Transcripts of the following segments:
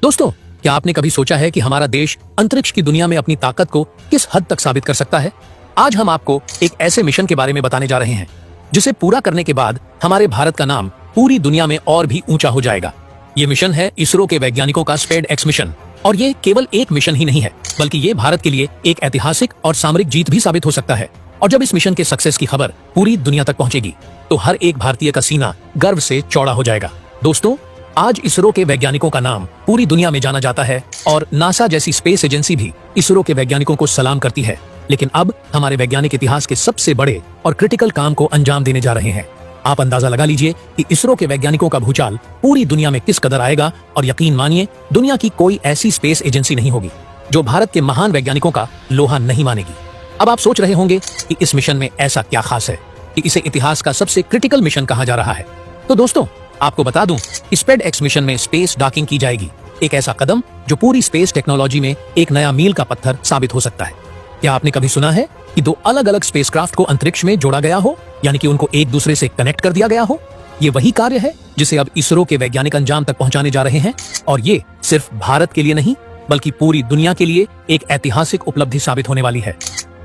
दोस्तों, क्या आपने कभी सोचा है कि हमारा देश अंतरिक्ष की दुनिया में अपनी ताकत को किस हद तक साबित कर सकता है? आज हम आपको एक ऐसे मिशन के बारे में बताने जा रहे हैं जिसे पूरा करने के बाद हमारे भारत का नाम पूरी दुनिया में और भी ऊंचा हो जाएगा। ये मिशन है इसरो के वैज्ञानिकों का SPADE-X मिशन। और ये केवल एक मिशन ही नहीं है, बल्कि ये भारत के लिए एक ऐतिहासिक और सामरिक जीत भी साबित हो सकता है। और जब इस मिशन के सक्सेस की खबर पूरी दुनिया तक पहुंचेगी तो हर एक भारतीय का सीना गर्व से चौड़ा हो जाएगा। दोस्तों, आज इसरो के वैज्ञानिकों का नाम पूरी दुनिया में जाना जाता है और नासा जैसी स्पेस एजेंसी भी इसरो के वैज्ञानिकों को सलाम करती है। लेकिन अब हमारे वैज्ञानिक इतिहास के सबसे बड़े और क्रिटिकल काम को अंजाम देने जा रहे हैं। आप अंदाजा लगा लीजिए कि इसरो के वैज्ञानिकों का भूचाल पूरी दुनिया में किस कदर आएगा। और यकीन मानिए, दुनिया की कोई ऐसी स्पेस एजेंसी नहीं होगी जो भारत के महान वैज्ञानिकों का लोहा नहीं मानेगी। अब आप सोच रहे होंगे कि इस मिशन में ऐसा क्या खास है कि इसे इतिहास का सबसे क्रिटिकल मिशन कहा जा रहा है। तो दोस्तों, आपको बता दूं, SPADE-X मिशन में स्पेस डॉकिंग की जाएगी, एक ऐसा कदम जो पूरी स्पेस टेक्नोलॉजी में एक नया मील का पत्थर साबित हो सकता है। क्या आपने कभी सुना है कि दो अलग अलग स्पेसक्राफ्ट को अंतरिक्ष में जोड़ा गया हो, यानी कि उनको एक दूसरे से कनेक्ट कर दिया गया हो? ये वही कार्य है जिसे अब इसरो के वैज्ञानिक अंजाम तक पहुंचाने जा रहे हैं। और ये सिर्फ भारत के लिए नहीं, बल्कि पूरी दुनिया के लिए एक ऐतिहासिक उपलब्धि साबित होने वाली है।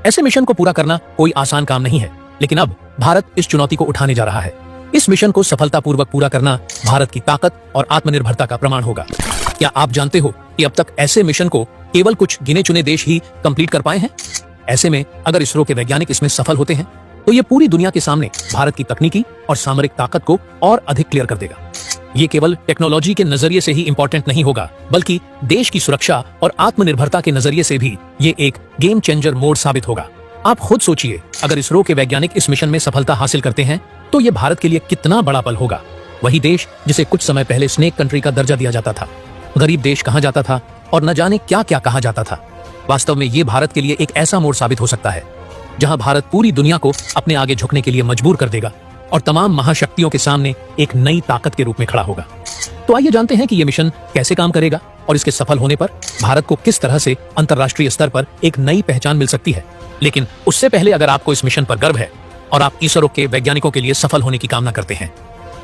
ऐसे मिशन को पूरा करना कोई आसान काम नहीं है, लेकिन अब भारत इस चुनौती को उठाने जा रहा है। इस मिशन को सफलतापूर्वक पूरा करना भारत की ताकत और आत्मनिर्भरता का प्रमाण होगा। क्या आप जानते हो कि अब तक ऐसे मिशन को केवल कुछ गिने चुने देश ही कंप्लीट कर पाए हैं? ऐसे में अगर इसरो के वैज्ञानिक इसमें सफल होते हैं तो ये पूरी दुनिया के सामने भारत की तकनीकी और सामरिक ताकत को और अधिक क्लियर कर देगा। ये केवल टेक्नोलॉजी के नजरिए से ही इंपॉर्टेंट नहीं होगा, बल्कि देश की सुरक्षा और आत्मनिर्भरता के नजरिए से भी ये एक गेम चेंजर मोड साबित होगा। आप खुद सोचिए, अगर इसरो के वैज्ञानिक इस मिशन में सफलता हासिल करते हैं तो ये भारत के लिए कितना बड़ा पल होगा। वही देश जिसे कुछ समय पहले स्नेक कंट्री का दर्जा दिया जाता था, गरीब देश कहा जाता था और न जाने क्या क्या कहा जाता था। वास्तव में ये भारत के लिए एक ऐसा मोड़ साबित हो सकता है जहां भारत पूरी दुनिया को अपने आगे झुकने के लिए मजबूर कर देगा और तमाम महाशक्तियों के सामने एक नई ताकत के रूप में खड़ा होगा। तो आइए जानते हैं कि ये मिशन कैसे काम करेगा और इसके सफल होने पर भारत को किस तरह से अंतर्राष्ट्रीय स्तर पर एक नई पहचान मिल सकती है। लेकिन उससे पहले, अगर आपको इस मिशन पर गर्व है और आप इसरो के वैज्ञानिकों के लिए सफल होने की कामना करते हैं,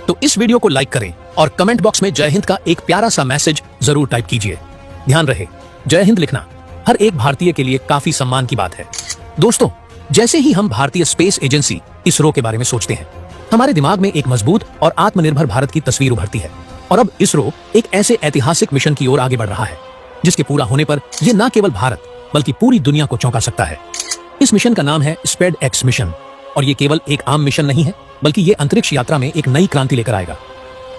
तो इस वीडियो को लाइक करें और कमेंट बॉक्स में जय हिंद का एक प्यारा सा मैसेज जरूर टाइप कीजिए। ध्यान रहे, जय हिंद लिखना हर एक भारतीय के लिए काफी सम्मान की बात है। दोस्तों, जैसे ही हम भारतीय स्पेस एजेंसी इसरो के बारे में सोचते हैं, हमारे दिमाग में एक मजबूत और आत्मनिर्भर भारत की तस्वीर उभरती है। और अब इसरो एक ऐसे ऐतिहासिक मिशन की ओर आगे बढ़ रहा है जिसके पूरा होने पर यह न केवल भारत बल्कि पूरी दुनिया को चौंका सकता है। इस मिशन का नाम है SPADE-X मिशन। और ये केवल एक आम मिशन नहीं है, बल्कि ये अंतरिक्ष यात्रा में एक नई क्रांति लेकर आएगा।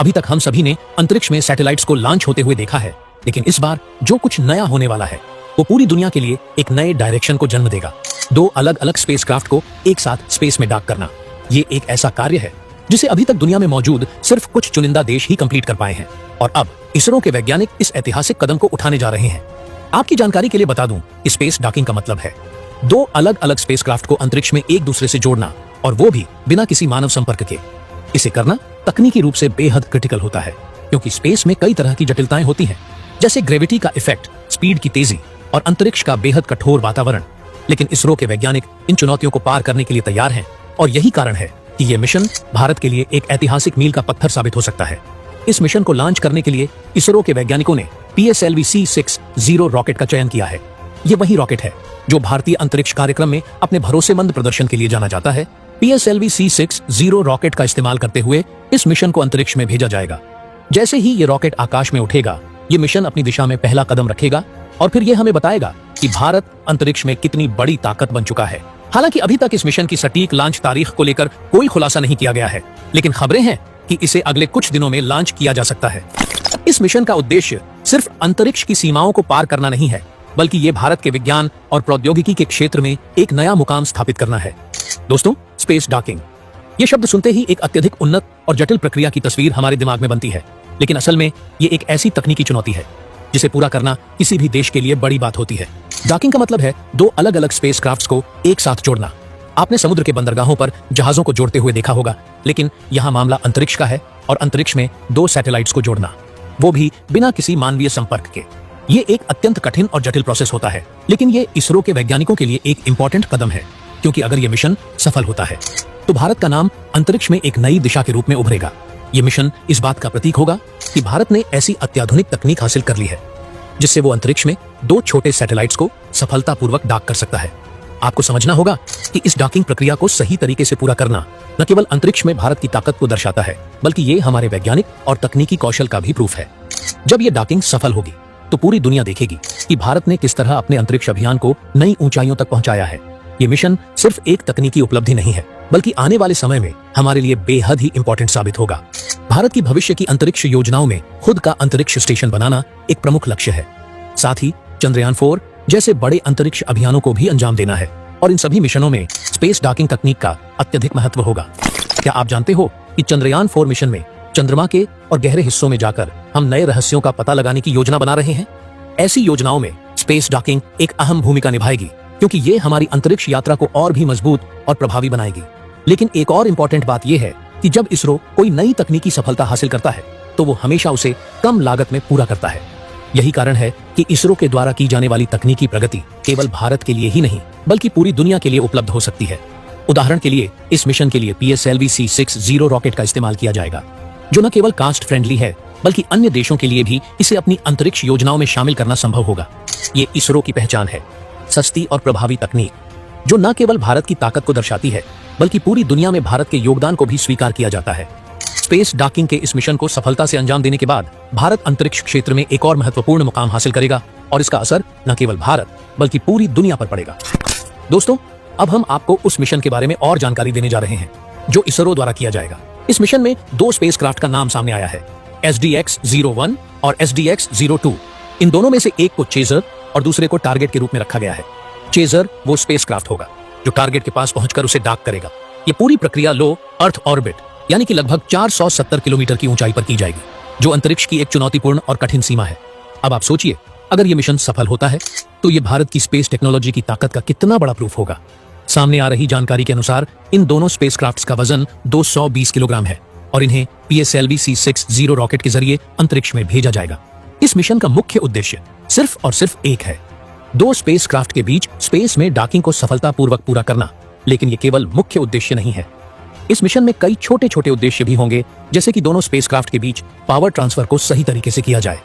अभी तक हम सभी ने अंतरिक्ष में सैटेलाइट्स को लॉन्च होते हुए देखा है, लेकिन इस बार जो कुछ नया होने वाला है वो पूरी दुनिया के लिए एक नए डायरेक्शन को जन्म देगा। दो अलग अलग स्पेसक्राफ्ट को एक साथ स्पेस में डॉक करना, ये एक ऐसा कार्य है जिसे अभी तक दुनिया में मौजूद सिर्फ कुछ चुनिंदा देश ही कंप्लीट कर पाए हैं। और अब इसरो के वैज्ञानिक इस ऐतिहासिक कदम को उठाने जा रहे हैं। आपकी जानकारी के लिए बता दूं, स्पेस डॉकिंग का मतलब है दो अलग अलग स्पेसक्राफ्ट को अंतरिक्ष में एक दूसरे से जोड़ना, और वो भी बिना किसी मानव संपर्क के। इसे करना तकनीकी रूप से बेहद क्रिटिकल होता है, क्योंकि स्पेस में कई तरह की जटिलताएं होती हैं, जैसे ग्रेविटी का इफेक्ट, स्पीड की तेजी और अंतरिक्ष का बेहद कठोर वातावरण। लेकिन इसरो के वैज्ञानिक इन चुनौतियों को पार करने के लिए तैयार हैं, और यही कारण है कि यह मिशन भारत के लिए एक ऐतिहासिक मील का पत्थर साबित हो सकता है। इस मिशन को लॉन्च करने के लिए इसरो के वैज्ञानिकों ने PSLV C60 रॉकेट का चयन किया है। ये वही रॉकेट है जो भारतीय अंतरिक्ष कार्यक्रम में अपने भरोसेमंद प्रदर्शन के लिए जाना जाता है। PSLV C60 रॉकेट का इस्तेमाल करते हुए इस मिशन को अंतरिक्ष में भेजा जाएगा। जैसे ही ये रॉकेट आकाश में उठेगा, ये मिशन अपनी दिशा में पहला कदम रखेगा और फिर ये हमें बताएगा कि भारत अंतरिक्ष में कितनी बड़ी ताकत बन चुका है। हालांकि अभी तक इस मिशन की सटीक लॉन्च तारीख को लेकर कोई खुलासा नहीं किया गया है, लेकिन खबरें हैं कि इसे अगले कुछ दिनों में लॉन्च किया जा सकता है। इस मिशन का उद्देश्य सिर्फ अंतरिक्ष की सीमाओं को पार करना नहीं है, बल्कि ये भारत के विज्ञान और प्रौद्योगिकी के क्षेत्र में एक नया मुकाम स्थापित करना है। दोस्तों, स्पेस डॉकिंग, ये शब्द सुनते ही एक अत्यधिक उन्नत और जटिल प्रक्रिया की तस्वीर हमारे दिमाग में बनती है, लेकिन असल में ये एक ऐसी तकनीकी चुनौती है जिसे पूरा करना किसी भी देश के लिए बड़ी बात होती है। डॉकिंग का मतलब है दो अलग अलग स्पेसक्राफ्ट्स को एक साथ जोड़ना। आपने समुद्र के बंदरगाहों पर जहाजों को जोड़ते हुए देखा होगा, लेकिन यहाँ मामला अंतरिक्ष का है और अंतरिक्ष में दो सैटेलाइट्स को जोड़ना, वो भी बिना किसी मानवीय संपर्क के। ये एक अत्यंत कठिन और जटिल प्रोसेस होता है, लेकिन ये इसरो के वैज्ञानिकों के लिए एक इंपॉर्टेंट कदम है, क्योंकि अगर ये मिशन सफल होता है तो भारत का नाम अंतरिक्ष में एक नई दिशा के रूप में उभरेगा। ये मिशन इस बात का प्रतीक होगा कि भारत ने ऐसी अत्याधुनिक तकनीक हासिल कर ली है जिससे वो अंतरिक्ष में 2 छोटे सैटेलाइट्स को सफलतापूर्वक डॉक कर सकता है। आपको समझना होगा कि इस डॉकिंग प्रक्रिया को सही तरीके से पूरा करना न केवल अंतरिक्ष में भारत की ताकत को दर्शाता है, बल्कि ये हमारे वैज्ञानिक और तकनीकी कौशल का भी प्रूफ है। जब ये डॉकिंग सफल होगी तो पूरी दुनिया देखेगी कि भारत ने किस तरह अपने अंतरिक्ष अभियान को नई ऊंचाइयों तक पहुंचाया है। ये मिशन सिर्फ एक तकनीकी उपलब्धि नहीं है, बल्कि आने वाले समय में हमारे लिए बेहद ही इंपॉर्टेंट साबित होगा। भारत की भविष्य की अंतरिक्ष योजनाओं में खुद का अंतरिक्ष स्टेशन बनाना एक प्रमुख लक्ष्य है। साथ ही चंद्रयान 4 जैसे बड़े अंतरिक्ष अभियानों को भी अंजाम देना है और इन सभी मिशनों में स्पेस डॉकिंग तकनीक का अत्यधिक महत्व होगा। क्या आप जानते हो कि चंद्रयान 4 मिशन में चंद्रमा के और गहरे हिस्सों में जाकर हम नए रहस्यों का पता लगाने की योजना बना रहे हैं? ऐसी योजनाओं में स्पेस डॉकिंग एक अहम भूमिका निभाएगी, क्योंकि ये हमारी अंतरिक्ष यात्रा को और भी मजबूत और प्रभावी बनाएगी। लेकिन एक और इम्पोर्टेंट बात यह है कि जब इसरो कोई नई तकनीकी सफलता हासिल करता है तो वो हमेशा उसे कम लागत में पूरा करता है। यही कारण है कि इसरो के द्वारा की जाने वाली तकनीकी प्रगति केवल भारत के लिए ही नहीं, बल्कि पूरी दुनिया के लिए उपलब्ध हो सकती है। उदाहरण के लिए इस मिशन के लिए PSLV C60 रॉकेट का इस्तेमाल किया जाएगा, जो न केवल कास्ट फ्रेंडली है बल्कि अन्य देशों के लिए भी इसे अपनी अंतरिक्ष योजनाओं में शामिल करना संभव होगा। ये इसरो की पहचान है, सस्ती और प्रभावी तकनीक जो न केवल भारत की ताकत को दर्शाती है, बल्कि पूरी दुनिया में भारत के योगदान को भी स्वीकार किया जाता है। स्पेस डॉकिंग के इस मिशन को सफलता से अंजाम देने के बाद भारत अंतरिक्ष क्षेत्र में एक और महत्वपूर्ण मुकाम हासिल करेगा और इसका असर न केवल भारत बल्कि पूरी दुनिया पर पड़ेगा। दोस्तों, अब हम आपको उस मिशन के बारे में और जानकारी देने जा रहे हैं जो इसरो द्वारा किया जाएगा। इस मिशन में 2 स्पेसक्राफ्ट का नाम सामने आया है, SDX-01 और SDX-02। इन दोनों में से एक को चेजर और दूसरे को टारगेट के रूप में रखा गया है। चेजर वो स्पेसक्राफ्ट होगा जो टारगेट के पास पहुंचकर उसे डॉक करेगा। ये पूरी प्रक्रिया लो अर्थ ऑर्बिट यानी कि लगभग 470 किलोमीटर की ऊंचाई पर की जाएगी, जो अंतरिक्ष की एक चुनौतीपूर्ण और कठिन सीमा है। अब आप सोचिए, अगर ये मिशन सफल होता है तो ये भारत की स्पेस टेक्नोलॉजी की ताकत का कितना बड़ा प्रूफ होगा। सामने आ रही जानकारी के अनुसार इन दोनों स्पेसक्राफ्ट्स का वजन 220 किलोग्राम है और इन्हें PSLV C60 रॉकेट के जरिए अंतरिक्ष में भेजा जाएगा। इस मिशन का मुख्य उद्देश्य सिर्फ और सिर्फ एक है, 2 स्पेसक्राफ्ट के बीच स्पेस में डॉकिंग को सफलतापूर्वक पूरा करना। लेकिन ये केवल मुख्य उद्देश्य नहीं है, इस मिशन में कई छोटे छोटे उद्देश्य भी होंगे, जैसे कि दोनों स्पेसक्राफ्ट के बीच पावर ट्रांसफर को सही तरीके से किया जाए,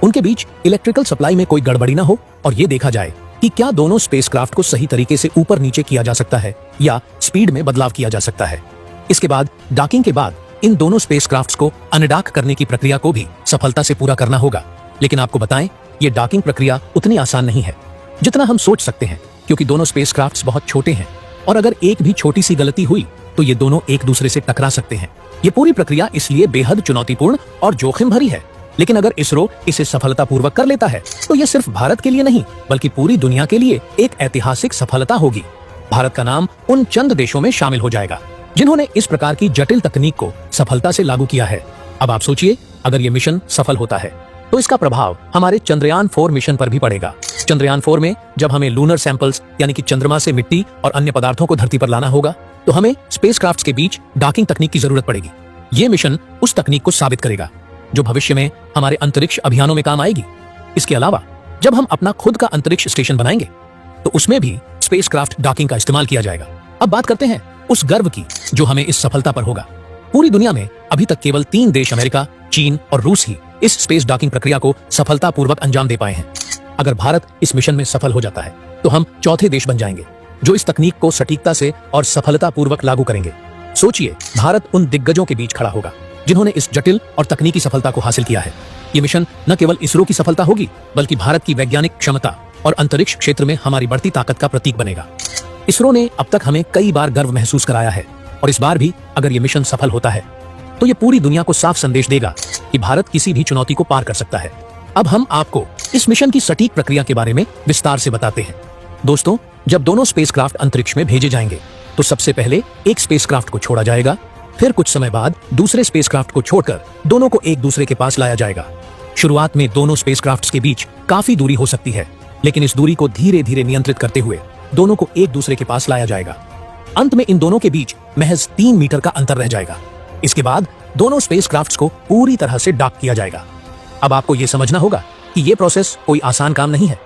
उनके बीच इलेक्ट्रिकल सप्लाई में कोई गड़बड़ी ना हो और ये देखा जाए कि क्या दोनों स्पेसक्राफ्ट को सही तरीके से ऊपर नीचे किया जा सकता है या स्पीड में बदलाव किया जा सकता है। इसके बाद डॉकिंग के बाद इन दोनों स्पेसक्राफ्ट्स को अनडॉक करने की प्रक्रिया को भी सफलता से पूरा करना होगा। लेकिन आपको बताएं, ये डॉकिंग प्रक्रिया उतनी आसान नहीं है जितना हम सोच सकते हैं, क्योंकि दोनों स्पेसक्राफ्ट्स बहुत छोटे हैं और अगर एक भी छोटी सी गलती हुई तो ये दोनों एक दूसरे से टकरा सकते हैं। ये पूरी प्रक्रिया इसलिए बेहद चुनौतीपूर्ण और जोखिम भरी है। लेकिन अगर इसरो इसे सफलतापूर्वक कर लेता है तो यह सिर्फ भारत के लिए नहीं बल्कि पूरी दुनिया के लिए एक ऐतिहासिक सफलता होगी। भारत का नाम उन चंद देशों में शामिल हो जाएगा जिन्होंने इस प्रकार की जटिल तकनीक को सफलता से लागू किया है। अब आप सोचिए, अगर ये मिशन सफल होता है तो इसका प्रभाव हमारे चंद्रयान 4 मिशन पर भी पड़ेगा। चंद्रयान 4 में जब हमें लूनर सैंपल्स यानी कि चंद्रमा से मिट्टी और अन्य पदार्थों को धरती पर लाना होगा तो हमें स्पेसक्राफ्ट्स के बीच डॉकिंग तकनीक की जरूरत पड़ेगी। ये मिशन उस तकनीक को साबित करेगा जो भविष्य में हमारे अंतरिक्ष अभियानों में काम आएगी। इसके अलावा जब हम अपना खुद का अंतरिक्ष स्टेशन बनाएंगे तो उसमें भी स्पेसक्राफ्ट डॉकिंग का इस्तेमाल किया जाएगा। अब बात करते हैं उस गर्व की जो हमें इस सफलता पर होगा। पूरी दुनिया में अभी तक केवल 3 देश अमेरिका, चीन और रूस ही इस स्पेस डॉकिंग प्रक्रिया को सफलतापूर्वक अंजाम दे पाए हैं। अगर भारत इस मिशन में सफल हो जाता है तो हम चौथे देश बन जाएंगे जो इस तकनीक को सटीकता से और सफलतापूर्वक लागू करेंगे। सोचिए, भारत उन दिग्गजों के बीच खड़ा होगा जिन्होंने इस जटिल और तकनीकी सफलता को हासिल किया है। ये मिशन न केवल इसरो की सफलता होगी बल्कि भारत की वैज्ञानिक क्षमता और अंतरिक्ष क्षेत्र में हमारी बढ़ती ताकत का प्रतीक बनेगा। इसरो ने अब तक हमें कई बार गर्व महसूस कराया है और इस बार भी अगर ये मिशन सफल होता है तो ये पूरी दुनिया को साफ संदेश देगा कि भारत किसी भी चुनौती को पार कर सकता है। अब हम आपको इस मिशन की सटीक प्रक्रिया के बारे में विस्तार से बताते हैं। दोस्तों, जब दोनों स्पेसक्राफ्ट अंतरिक्ष में भेजे जाएंगे तो सबसे पहले एक स्पेसक्राफ्ट को छोड़ा जाएगा, फिर कुछ समय बाद दूसरे स्पेसक्राफ्ट को छोड़कर दोनों को एक दूसरे के पास लाया जाएगा। शुरुआत में दोनों स्पेसक्राफ्ट्स के बीच काफी दूरी हो सकती है, लेकिन इस दूरी को धीरे धीरे नियंत्रित करते हुए दोनों को एक दूसरे के पास लाया जाएगा। अंत में इन दोनों के बीच महज 3 मीटर का अंतर रह जाएगा। इसके बाद दोनों स्पेसक्राफ्ट्स को पूरी तरह से डॉक किया जाएगा। अब आपको यह समझना होगा कि यह प्रोसेस कोई आसान काम नहीं है।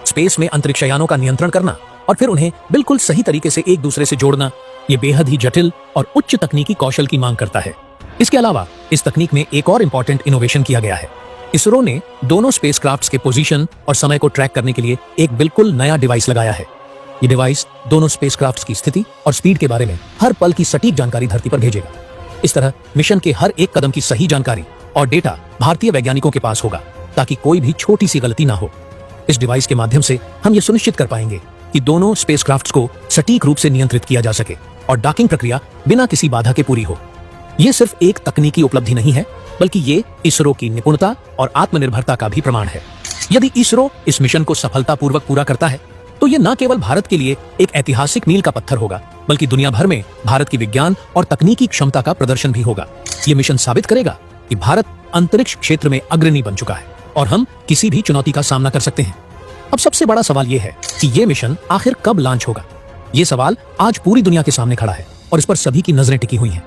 स्पेस में अंतरिक्षयानों का नियंत्रण करना और फिर उन्हें बिल्कुल सही तरीके से एक दूसरे से जोड़ना, यह बेहद ही जटिल और उच्च तकनीकी कौशल की मांग करता है। इसके अलावा इस तकनीक में एक और इंपॉर्टेंट इनोवेशन किया गया है। इसरो ने दोनों स्पेसक्राफ्ट्स के पोजीशन और समय को ट्रैक करने के लिए एक बिल्कुल नया डिवाइस लगाया है। ये डिवाइस दोनों स्पेसक्राफ्ट्स की स्थिति और स्पीड के बारे में हर पल की सटीक जानकारी धरती पर भेजेगा। इस तरह मिशन के हर एक कदम की सही जानकारी और डेटा भारतीय वैज्ञानिकों के पास होगा, ताकि कोई भी छोटी सी गलती ना हो। इस डिवाइस के माध्यम से हम ये सुनिश्चित कर पाएंगे कि दोनों स्पेसक्राफ्ट्स को सटीक रूप से नियंत्रित किया जा सके और डॉकिंग प्रक्रिया बिना किसी बाधा के पूरी हो। ये सिर्फ एक तकनीकी उपलब्धि नहीं है, बल्कि ये इसरो की निपुणता और आत्मनिर्भरता का भी प्रमाण है। यदि इसरो इस मिशन को सफलतापूर्वक पूरा करता है, तो ये न केवल भारत के लिए एक ऐतिहासिक मील का पत्थर होगा, बल्कि दुनिया भर में भारत की विज्ञान और तकनीकी क्षमता का प्रदर्शन भी होगा। ये मिशन साबित करेगा कि भारत अंतरिक्ष क्षेत्र में अग्रणी बन चुका है और हम किसी भी चुनौती का सामना कर सकते हैं। अब सबसे बड़ा सवाल ये है कि ये मिशन आखिर कब लॉन्च होगा। ये सवाल आज पूरी दुनिया के सामने खड़ा है और इस पर सभी की नजरें टिकी हुई हैं।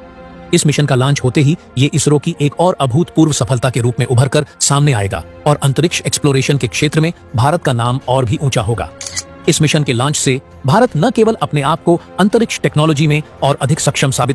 इस मिशन का लॉन्च होते ही ये इसरो की एक और अभूतपूर्व सफलता के रूप में उभर कर सामने आएगा और अंतरिक्ष एक्सप्लोरेशन के क्षेत्र में भारत का नाम और भी ऊंचा होगा। इस मिशन के लॉन्च से भारत न केवल अपने आप को अंतरिक्ष टेक्नोलॉजी में और अधिक सक्षम साबित